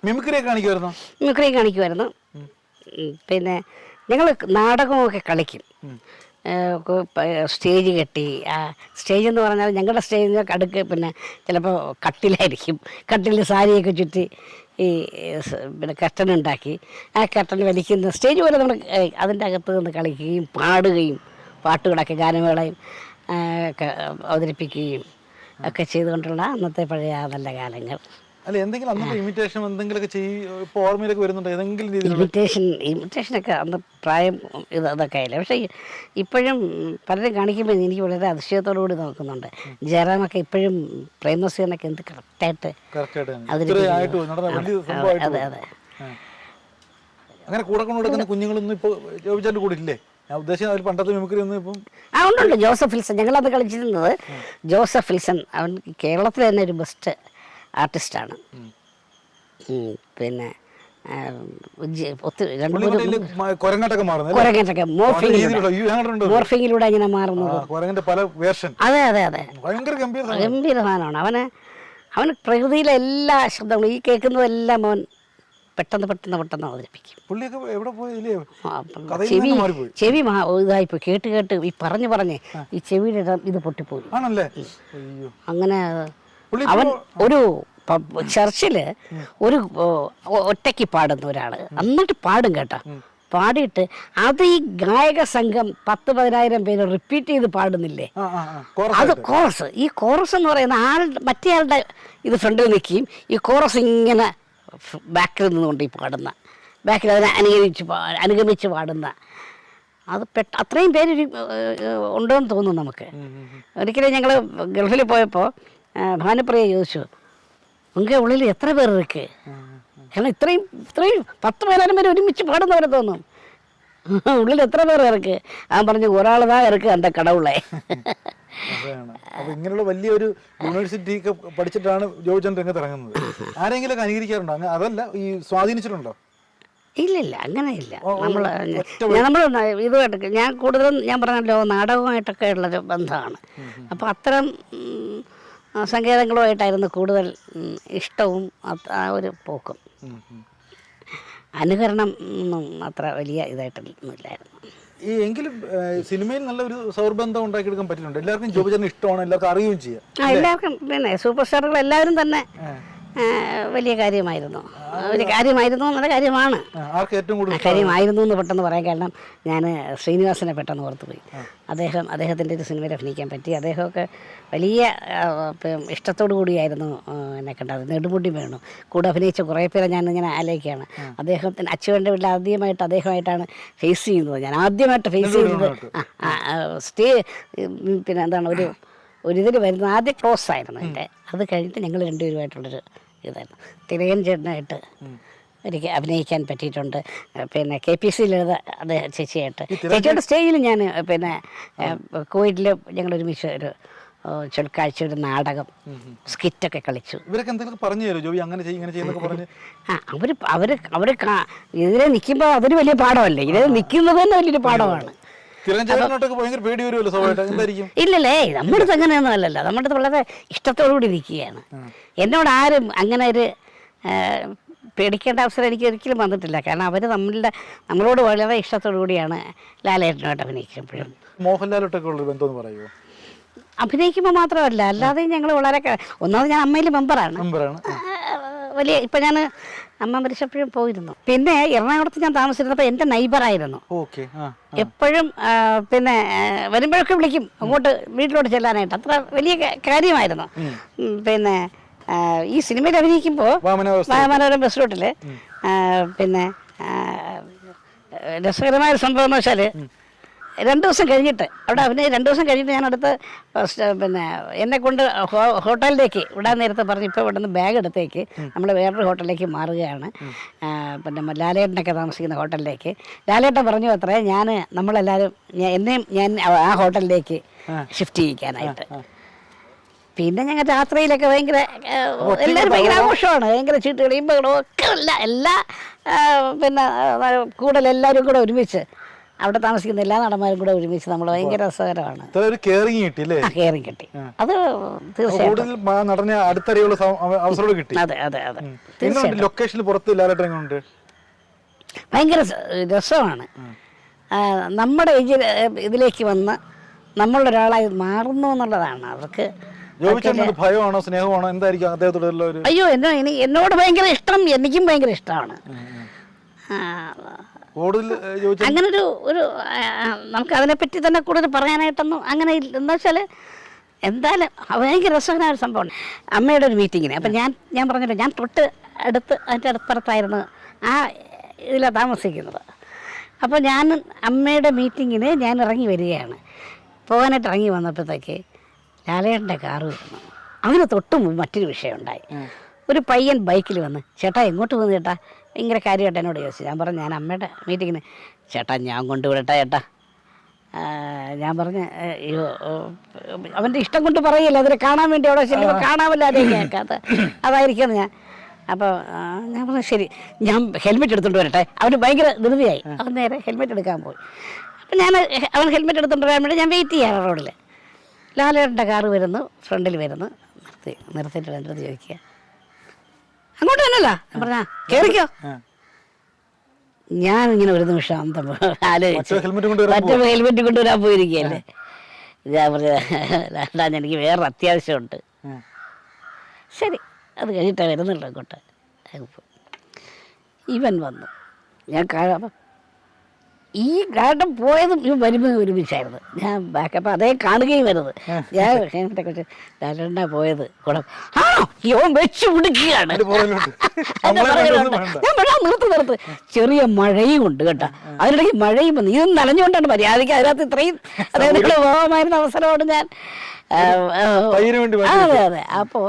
Mimicry കാണിക്കുമായിരുന്നു. പിന്നെ ഞങ്ങൾ നാടകമൊക്കെ കളിക്കും. സ്റ്റേജ് കെട്ടി, സ്റ്റേജ് എന്ന് പറഞ്ഞാൽ ഞങ്ങളുടെ സ്റ്റേജിന് അടുക്ക് പിന്നെ ചിലപ്പോൾ കട്ടിലായിരിക്കും. കട്ടിൽ സാരിയൊക്കെ ചുറ്റി ഈ പിന്നെ കർട്ടൻ ഉണ്ടാക്കി ആ കർട്ടൻ വലിക്കുന്ന സ്റ്റേജ് പോലെ നമ്മൾ അതിൻ്റെ അകത്ത് നിന്ന് കളിക്കുകയും പാടുകയും പാട്ടുകളൊക്കെ ഗാനമേളയും ഒക്കെ അവതരിപ്പിക്കുകയും ഒക്കെ ചെയ്തുകൊണ്ടുള്ള അന്നത്തെ പഴയ നല്ല കാലങ്ങൾ. അല്ല, എന്തെങ്കിലും അന്നത്തെ ഇമിറ്റേഷൻ എന്തെങ്കിലുമൊക്കെ ഇപ്പോൾ ഓർമ്മയിലൊക്കെ വരുന്നുണ്ടോ ഏതെങ്കിലും രീതിയിൽ? ഇമിറ്റേഷനൊക്കെ അന്ന് പ്രായം അതൊക്കെ ആയില്ല. പക്ഷേ ഇപ്പോഴും പലരും കാണിക്കുമ്പോൾ എനിക്ക് വളരെ അതിശയത്തോടു കൂടി നോക്കുന്നുണ്ട്. ജയറാമൊക്കെ ഇപ്പോഴും പ്രേംനസീറിനൊക്കെ എന്ത് കറക്റ്റായിട്ട് അതെ അതെ. അങ്ങനെ കൂടെ കൊണ്ടുകൊടുക്കുന്ന കുഞ്ഞുങ്ങളൊന്നും ഇപ്പോൾ ജോബിച്ചാൻ്റെ കൂടെ ഇല്ലേ? ഞാൻ ഉദ്ദേശിച്ച അതിൽ പണ്ടത്തെ മിമിക്രി ഒന്നും ഇപ്പം ഉണ്ടുണ്ട്. ജോസഫ് ഫിൽസൺ, ഞങ്ങളത് കളിച്ചിരുന്നത് ജോസഫ് ഫിൽസൺ. അവൻ കേരളത്തിൽ തന്നെ ഒരു ബെസ്റ്റ് ആർട്ടിസ്റ്റാണ്. പിന്നെ മോർഫിങ്ങിലൂടെ ഇങ്ങനെ മാറുന്നത്. അതെ അതെ അതെ, ഗംഭീര സാധനമാണ്. അവന് പ്രകൃതിയിലെ എല്ലാ ശബ്ദങ്ങളും ഈ കേൾക്കുന്നതെല്ലാം അവൻ പെട്ടെന്ന് അവതരിപ്പിക്കും. ചെവി ഇതായിപ്പോയി, കേട്ട് ഈ പറഞ്ഞ് ഈ ചെവിയുടെ ഇത് പൊട്ടിപ്പോയി. അങ്ങനെ അവൻ ഒരു ചർച്ചില് ഒരു ഒറ്റയ്ക്ക് പാടുന്ന ഒരാള് എന്നിട്ട് പാടും കേട്ടോ. പാടിയിട്ട് അത് ഈ ഗായക സംഘം 10,000-10,000 പേര് റിപ്പീറ്റ് ചെയ്ത് പാടുന്നില്ലേ, അത് കോറസ്. ഈ കോറസ് എന്ന് പറയുന്ന മറ്റേ ആളുടെ ഇത് ഫ്രണ്ടിൽ നിൽക്കുകയും ഈ കോറസ് ഇങ്ങനെ ബാക്കിൽ നിന്നുകൊണ്ട് ഈ പാടുന്ന, ബാക്കിൽ അതിനെ അനുഗമിച്ച് പാടുന്ന, അത് അത്രയും പേര് ഉണ്ടോയെന്ന് തോന്നുന്നു നമുക്ക്. ഒരിക്കലും ഞങ്ങൾ ഗൾഫിൽ പോയപ്പോൾ ഭാനുപ്രിയ ചോദിച്ചു, ഉങ്ക ഉള്ളിൽ എത്ര പേർ ഇருக்கு? കാരണം ഇത്രയും 10,000 പേര് ഒരുമിച്ച് പാടുന്നവരെ തോന്നും. ഉള്ളിൽ എത്ര പേർ ഇருக்கு? അവൻ പറഞ്ഞു, ഒരാളതാ ഇருக்கு എൻ്റെ കടവുള്ളേ. അപ്പൊ ഇങ്ങനെയുള്ള വലിയൊരു യൂണിവേഴ്സിറ്റി ഒക്കെ പഠിച്ചിട്ടാണ് ജോബിച്ചാൻ രംഗത്ത് ഇറങ്ങുന്നത്. ആരെങ്കിലും അനുകരിക്കാറുണ്ടോ? അതല്ല, ഈ സ്വാധീനിച്ചിട്ടുണ്ടോ? ഇല്ലില്ല, അങ്ങനെയില്ല. നമ്മൾ ഇതുമായിട്ട് ഞാൻ കൂടുതലും ഞാൻ പറഞ്ഞല്ലോ നാടകമായിട്ടൊക്കെ ഉള്ളൊരു ബന്ധമാണ്. അപ്പോൾ അത്തരം സങ്കേതങ്ങളുമായിട്ടായിരുന്നു കൂടുതൽ ഇഷ്ടവും ആ ഒരു പോക്കും. അനുകരണം ഒന്നും അത്ര വലിയ ഇതായിട്ടൊന്നുമില്ലായിരുന്നു. എങ്കിലും സിനിമയിൽ നല്ലൊരു സൗഹൃദം ഉണ്ടാക്കിയെടുക്കാൻ പറ്റുന്നുണ്ട്. എല്ലാവർക്കും ജോബിച്ചാൻ ഇഷ്ടമാണ്, എല്ലാവർക്കും അറിയുകയും ചെയ്യാം. എല്ലാവർക്കും പിന്നെ സൂപ്പർ സ്റ്റാറുകൾ എല്ലാവരും തന്നെ വലിയ കാര്യമായിരുന്നു എന്നുള്ള കാര്യമാണ്. കാര്യമായിരുന്നു എന്ന് പെട്ടെന്ന് പറയാൻ കാരണം ഞാൻ ശ്രീനിവാസനെ പെട്ടെന്ന് ഓർത്തുപോയി. അദ്ദേഹത്തിൻ്റെ ഒരു സിനിമയിൽ അഭിനയിക്കാൻ പറ്റി. അദ്ദേഹമൊക്കെ വലിയ ഇഷ്ടത്തോടു കൂടിയായിരുന്നു എന്നെ കണ്ടത്. നെടുമുടി വേണു കൂടെ അഭിനയിച്ച കുറേ പേരെ ഞാൻ ഇങ്ങനെ ആലോചിക്കുകയാണ്. അദ്ദേഹത്തിന് അച്ചുവേൻ്റെ വീട്ടിൽ ആദ്യമായിട്ട് അദ്ദേഹമായിട്ടാണ് ഫേസ് ചെയ്യുന്നത്. ഞാൻ ആദ്യമായിട്ട് ഫേസ് ചെയ്യുന്നത് പിന്നെ എന്താണ് ഒരിതിൽ വരുന്നത് ആദ്യം ക്ലോസ് ആയിരുന്നു എൻ്റെ. അത് കഴിഞ്ഞിട്ട് ഞങ്ങൾ രണ്ടുപേരുമായിട്ടുള്ളൊരു ഇതായിരുന്നു. തിലകൻ ചേട്ടനായിട്ട് എനിക്ക് അഭിനയിക്കാൻ പറ്റിയിട്ടുണ്ട്. പിന്നെ KPC ലളിത അദ്ദേഹം ചേച്ചിയായിട്ട് സ്റ്റേജിൽ ഞാൻ പിന്നെ കോവിഡിൽ ഞങ്ങൾ ഒരുമിച്ച് ഒരു ചൊൽക്കാഴ്ച, ഒരു നാടകം, സ്കിറ്റൊക്കെ കളിച്ചു. അവർ ഇതിലെ നിൽക്കുമ്പോൾ അതൊരു വലിയ പാഠമല്ലേ, ഇതിൽ നിൽക്കുന്നത് തന്നെ വലിയൊരു പാഠമാണ്. ഇല്ലല്ലേ, നമ്മുടെ അടുത്ത് അങ്ങനെയൊന്നും അല്ലല്ലോ. നമ്മുടെ അടുത്ത് വളരെ ഇഷ്ടത്തോടുകൂടി നിൽക്കുകയാണ്. എന്നോട് ആരും അങ്ങനെ ഒരു പേടിക്കേണ്ട അവസരം എനിക്ക് ഒരിക്കലും വന്നിട്ടില്ല. കാരണം അവർ നമ്മളോട് വളരെ ഇഷ്ടത്തോടു കൂടിയാണ് ലാലേട്ടനുമായിട്ട് അഭിനയിക്കുമ്പോഴും. മോഹൻലാലോട്ടൊക്കെ ഉള്ളൊരു ബന്ധം എന്ന് പറയുമോ? അഭിനയിക്കുമ്പോൾ മാത്രമല്ല, അല്ലാതെ ഞങ്ങൾ വളരെ ഒന്നാമത് ഞാൻ അമ്മയിൽ മെമ്പറാണ്. വലിയ ഇപ്പം ഞാൻ അമ്മ മരിച്ചപ്പോഴും പോയിരുന്നു. പിന്നെ എറണാകുളത്ത് ഞാൻ താമസിച്ചിരുന്നപ്പോൾ എൻ്റെ നൈബറായിരുന്നു. എപ്പോഴും പിന്നെ വരുമ്പോഴൊക്കെ വിളിക്കും അങ്ങോട്ട് വീട്ടിലോട്ട് ചെല്ലാനായിട്ട്. അത്ര വലിയ കാര്യമായിരുന്നു. പിന്നെ ഈ സിനിമയിൽ അഭിനയിക്കുമ്പോൾ വാമനപുരം ബസ് റൂട്ടിൽ പിന്നെ രസകരമായൊരു സംഭവം എന്ന് വെച്ചാൽ 2 ദിവസം കഴിഞ്ഞിട്ട് അവിടെ 2 ദിവസം കഴിഞ്ഞിട്ട് ഞാൻ അടുത്ത് പിന്നെ എന്നെ കൊണ്ട് ഹോട്ടലിലേക്ക് വിടാൻ നേരത്തെ പറഞ്ഞു, ഇപ്പോൾ ഇവിടെ നിന്ന് ബാഗ് എടുത്തേക്ക് നമ്മൾ വേറൊരു ഹോട്ടലിലേക്ക് മാറുകയാണ്, പിന്നെ ലാലേട്ടനൊക്കെ താമസിക്കുന്ന ഹോട്ടലിലേക്ക്. ലാലേട്ടൻ പറഞ്ഞു അത്രേ നമ്മളെല്ലാവരും ഞാൻ ആ ഹോട്ടലിലേക്ക് ഷിഫ്റ്റ് ചെയ്യിക്കാനായിട്ട്. പിന്നെ ഞങ്ങൾ രാത്രിയിലൊക്കെ ഭയങ്കര എല്ലാവരും ഭയങ്കര ആഘോഷമാണ്, ഭയങ്കര ചീട്ട് കളിയും ബഹളവും ഒക്കെ എല്ലാ പിന്നെ കൂടുതൽ എല്ലാവരും കൂടെ ഒരുമിച്ച് അവിടെ താമസിക്കുന്ന എല്ലാ നടന്മാരും കൂടെ ഒരുമിച്ച് നമ്മൾ ഭയങ്കര രസകരമാണ്. ഒരു കെയറിങ് കിട്ടി അല്ലേ? കെയറിങ് കിട്ടി, അത് തീർച്ചയായിട്ടും നടനെ അടുത്തറിയുള്ള അവസരം കിട്ടി. അതെ അതെ അതെ. ലൊക്കേഷനിൽ പുറത്ത് ലാലേട്ടൻ എങ്ങനെയുണ്ട്? ഭയങ്കര രസമാണ്. നമ്മുടെ ഇതിലേക്ക് വന്ന് നമ്മളൊരാളായി മാറുന്നു എന്നുള്ളതാണ് അവർക്ക്. ഭയമാണോ സ്നേഹമാണോ എന്തായിരിക്കും അദ്ദേഹത്തോടുള്ള ഒരു? അയ്യോ, എന്നോട് ഭയങ്കര ഇഷ്ടം, എനിക്കും ഭയങ്കര ഇഷ്ടമാണ്. അങ്ങനെ ഒരു നമുക്ക് അതിനെപ്പറ്റി തന്നെ കൂടുതൽ പറയാനായിട്ടൊന്നും അങ്ങനെ എന്താ വെച്ചാൽ എന്തായാലും ഭയങ്കര രസകരമായ ഒരു സംഭവമാണ്. അമ്മയുടെ ഒരു മീറ്റിങ്ങിന് അപ്പം ഞാൻ പറഞ്ഞല്ലോ, ഞാൻ തൊട്ട് അതിൻ്റെ അടുപ്പുറത്തായിരുന്നു ആ ഇതിലാണ് താമസിക്കുന്നത്. അപ്പോൾ ഞാൻ അമ്മയുടെ മീറ്റിങ്ങിന് ഞാൻ ഇറങ്ങി വരികയാണ്. പോകാനായിട്ട് ഇറങ്ങി വന്നപ്പോഴത്തേക്ക് ലാലേട്ടൻ്റെ കാറ് വരുന്നു. അങ്ങനെ തൊട്ട് മറ്റൊരു വിഷയം ഉണ്ടായി. ഒരു പയ്യൻ ബൈക്കിൽ വന്ന്, ചേട്ടാ എങ്ങോട്ട് പോകുന്നു ചേട്ടാ, ഭയങ്കര കാര്യമായിട്ട് എന്നോട് ചോദിച്ചു. ഞാൻ പറഞ്ഞു ഞാൻ അമ്മയുടെ മീറ്റിങ്ങിന്. ചേട്ടാ ഞാൻ കൊണ്ടുവിടട്ടാ ചേട്ടാ. ഞാൻ പറഞ്ഞ് അയ്യോ, അവൻ്റെ ഇഷ്ടം കൊണ്ട് പറയില്ല, അതിനെ കാണാൻ വേണ്ടി അവിടെ ചെല്ലുമ്പോൾ കാണാമല്ലോ, അതേ കേൾക്കാത്ത അതായിരിക്കും ഞാൻ. അപ്പോൾ ഞാൻ പറഞ്ഞു ശരി, ഞാൻ ഹെൽമെറ്റ് എടുത്തുകൊണ്ട് വരട്ടെ. അവന് ഭയങ്കര ധൃതിയായി. അവൻ നേരെ ഹെൽമെറ്റ് എടുക്കാൻ പോയി. അപ്പം അവൻ ഹെൽമെറ്റ് എടുത്തുകൊണ്ട് വരാൻ വേണ്ടി ഞാൻ വെയിറ്റ് ചെയ്യാറ് റോഡിൽ. ലാലേട്ടൻ്റെ കാറ് വരുന്നു, ഫ്രണ്ടിൽ വരുന്നു. നിർത്തിയിട്ട് എൻ്റെ അടുത്ത് ചോദിക്കുക, അങ്ങോട്ട് തന്നെയല്ല? ഞാൻ പറഞ്ഞാ കയറിക്കോ. ഞാനിങ്ങനെ ഒരു നിമിഷം അന്തം ആലോചിച്ചു, മറ്റേ ഹെൽമെറ്റ് കൊണ്ടുവരാൻ പോയിരിക്കുകയല്ലേ. ഞാൻ പറഞ്ഞ എനിക്ക് വേറെ അത്യാവശ്യമുണ്ട്. ശരി, അത് കഴിഞ്ഞിട്ടാണ് വരുന്നുള്ളൂ അങ്ങോട്ട്. ഇവൻ വന്നു, ഞാൻ ഈ ഗാർഡൻ പോയതും ഇവൻ വരുമ്പോൾ ഒരുമിച്ചായിരുന്നു. ഞാൻ ബാക്കപ്പ് അതേ കാണുകയും വരുന്നത്. ഞാൻ കുറിച്ച് ലാലേട്ടനാ പോയത് കൂടെ ഇവൻ വെച്ച് പിടിക്കുകയാണ്. ഞാൻ നിർത്ത് ചെറിയ മഴയും ഉണ്ട് കേട്ടോ. അതിനിടയ്ക്ക് മഴയും വന്നു. ഇതൊന്നും നനഞ്ഞുകൊണ്ടാണ് മര്യാദയ്ക്ക് അതിനകത്ത് ഇത്രയും അതായത് പോകാമായിരുന്ന അവസരമാണ് ഞാൻ. അതെ അതെ. അപ്പോൾ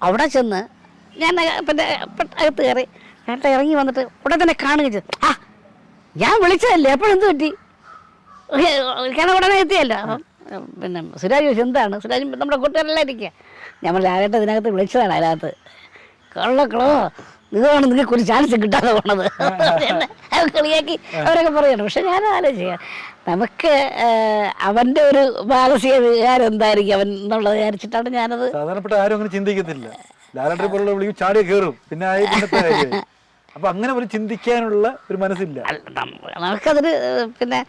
അവിടെ ചെന്ന് ഞാൻ പിന്നെ അകത്ത് കയറി ചേട്ടൻ ഇറങ്ങി വന്നിട്ട് ഉടനെ തന്നെ കാണുകയും ചെയ്തു. ഞാൻ വിളിച്ചതല്ലേ, എപ്പോഴെന്ത് പറ്റി? കാരണം ഉടനെ എത്തിയല്ലോ. അപ്പം പിന്നെ സുരാജ് ചോദിച്ചു എന്താണ്? സുരാജ് നമ്മുടെ കൂട്ടുകാരെല്ലാം ഇരിക്കുക. ഞാൻ ലാലേട്ടൻ ഇതിനകത്ത് വിളിച്ചതാണ്. അതിനകത്ത് കള്ളക്കളോ ഇതാണ് നിങ്ങൾക്ക് ഒരു ചാൻസ് കിട്ടാതെ പോണത് കളിയാക്കി അവരൊക്കെ പറയണം. പക്ഷെ ഞാൻ ആലോചിക്കുക, നമുക്ക് അവൻ്റെ ഒരു മാനസിക വികാരം എന്തായിരിക്കും അവൻ എന്നുള്ളത് വിചാരിച്ചിട്ടാണ് ഞാനത്. സാധാരണപ്പെട്ട ആരും അങ്ങനെ ചിന്തിക്കത്തില്ല. ലാലേട്ടനെ പോലുള്ള വിളിക്കും ചാടിയ കയറും, പിന്നെ അപ്പൊ അങ്ങനെ ഒരു ചിന്തിക്കാനുള്ള ഒരു മനസ്സില്ല നമുക്കതിന്. പിന്നെ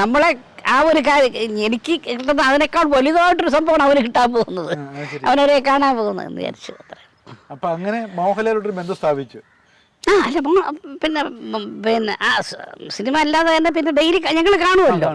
നമ്മളെ ആ ഒരു കാര്യം എനിക്ക് കിട്ടുന്ന അതിനേക്കാൾ വലുതായിട്ടൊരു സംഭവമാണ് അവന് കിട്ടാൻ പോകുന്നത്, അവനവരെ കാണാൻ പോകുന്നത് എന്ന് വിചാരിച്ചു. അപ്പൊ അങ്ങനെ മോഹൻലാലോട്ടൊരു ബന്ധം സ്ഥാപിച്ചു. അല്ല പിന്നെ ആ സിനിമ അല്ലാതെ തന്നെ പിന്നെ ഡെയിലി ഞങ്ങൾ കാണുമല്ലോ.